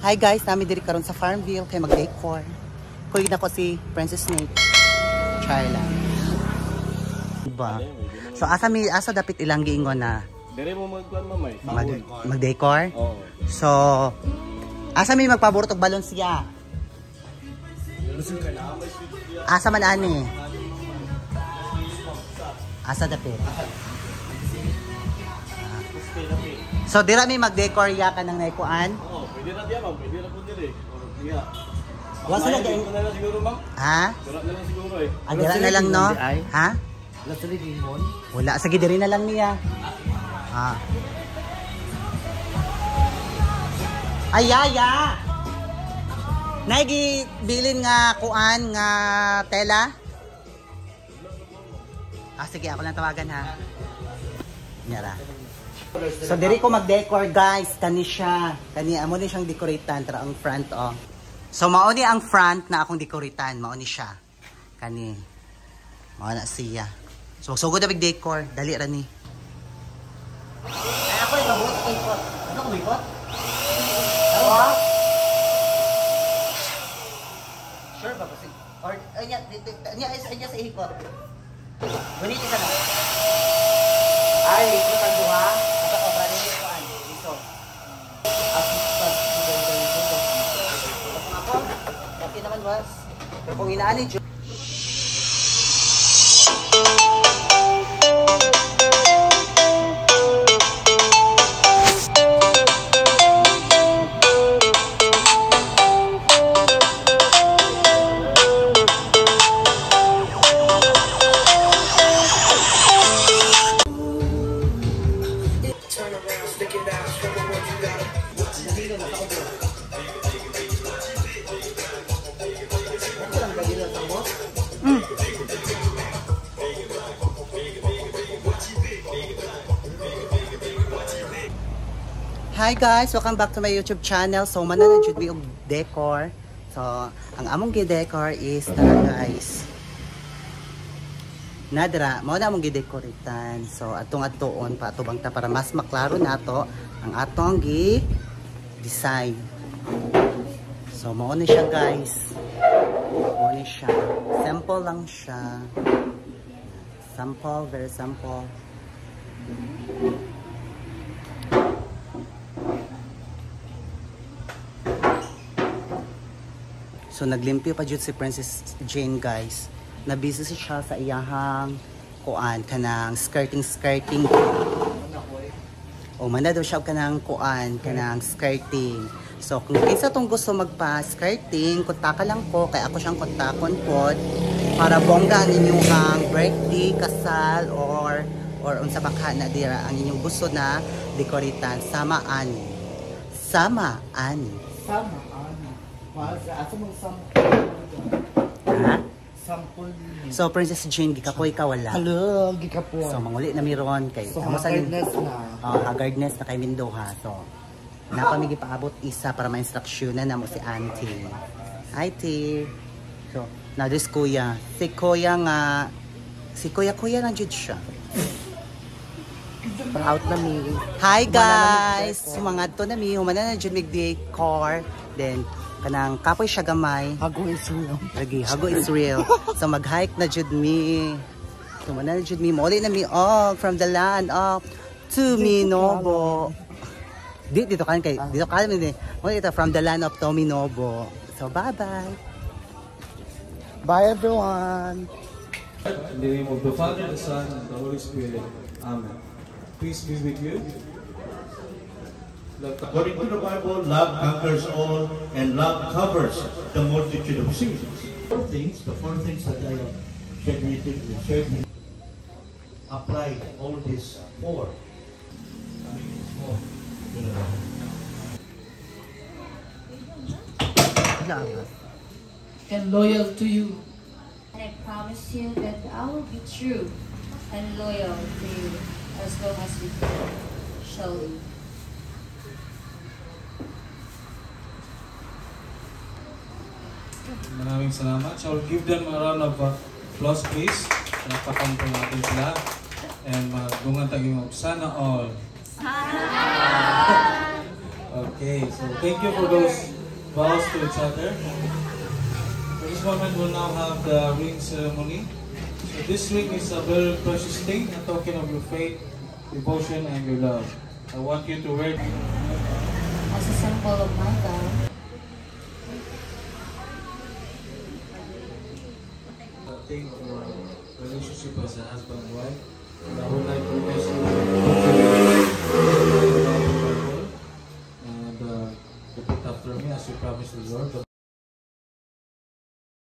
Hi guys, namin diri karon sa Farmville kay mag-decor. Kulig na ko si Princess Snake. Charla. Diba? So asa dapit ilang giingon na dire mo magkuan mamay. Mag-decor? Oo. So asa may magpaborot og balon siya? Asa man ani? Asa dapit? So dira may mag-decor ya ka nang naikuan? Oo, pwede na diya ma'am, pwede na po dire. Diya. Wala na din na lang siguro ma'am. Ha? Dira na lang siguro eh. Dira na lang no? Ha? Wala sa limon. Wala, sige diri na lang niya. Ha. Ayaya. Naigi bilin nga kuan nga tela. Sige ako lang tawagan ha. Nyara. So diri ko mag-decor guys, kani siya. Kani amo ni siyang decoratean tara ang front oh. So mao ni ang front na akong decoratean, mao ni siya. Kani. Mao na siya. So sugod na big-decor, dali ra ni. Ay ako ibabot kay pot. Ano ko ikot? Ano? Sure ba kasi? Or anya sa ikot. Gunit ka na. Ay, ikot ang duha. Okay naman was. Pero kung inaani Hi guys! Welcome back to my YouTube channel. So, manana jud mi og decor. So, ang among gi-decor is tara guys. Nadra, mao na among gi-decoritan. So, atong atoon pa atubang ta para mas maklaro nato ang atong gi-design. So, mao ni siya guys. Mao ni siya. Simple lang siya. Simple, very simple. So naglimpyo pa jud si Princess Jane guys. Na busy siya sa iyahang kuan kanang skirting. O man na daw siya kanang kuan kanang skirting. So kung kinsa tong gusto magpa-skirting, kontak lang ko kay ako siyang kontakon pod para bongga ang inyong birthday, kasal or unsa baka na dira ang inyong gusto na dekoritan sama ani. Ha? So Princess Jane gikapoy ka wala. Hello, gikapoy. So manguli na miron kay so, haggardness na. Haggardness na kay Mindoha. So napamigi paabot isa para ma-instructionan na mo si Auntie. Auntie. So na this kuya. Si kuya na jud siya. Out na mi. Hi guys. Sumangadto na mi humana na jud mig decor. Then kanang kapoy siya gamay. Hago is real. Lagi, hago is real. So mag-hike na jud mi. So man na jud mi muli na mi from the land of Tominobo. Dito kan kay dito kan mi. Muli ito from the land of Tominobo. So bye-bye. Bye everyone. In the name of the Father, the Son, and the Holy Spirit. Amen. Peace be with you. According to the Bible, love conquers all, and love covers the multitude of sins. The four things that I have shared with you, apply all these four. And loyal to you. And I promise you that I will be true and loyal to you as long as we shall live. Maraming salamat. So I'll give them a round of applause please. Napakampo natin sila. And magdungan taging sana all. Okay, so thank you for those vows to each other. For this moment, we'll now have the ring ceremony. So this ring is a very precious thing, a token of your faith, devotion, and your love. I want you to wear it. As a symbol of my vow, Thing for relationship as a husband and wife. And I would like to wish you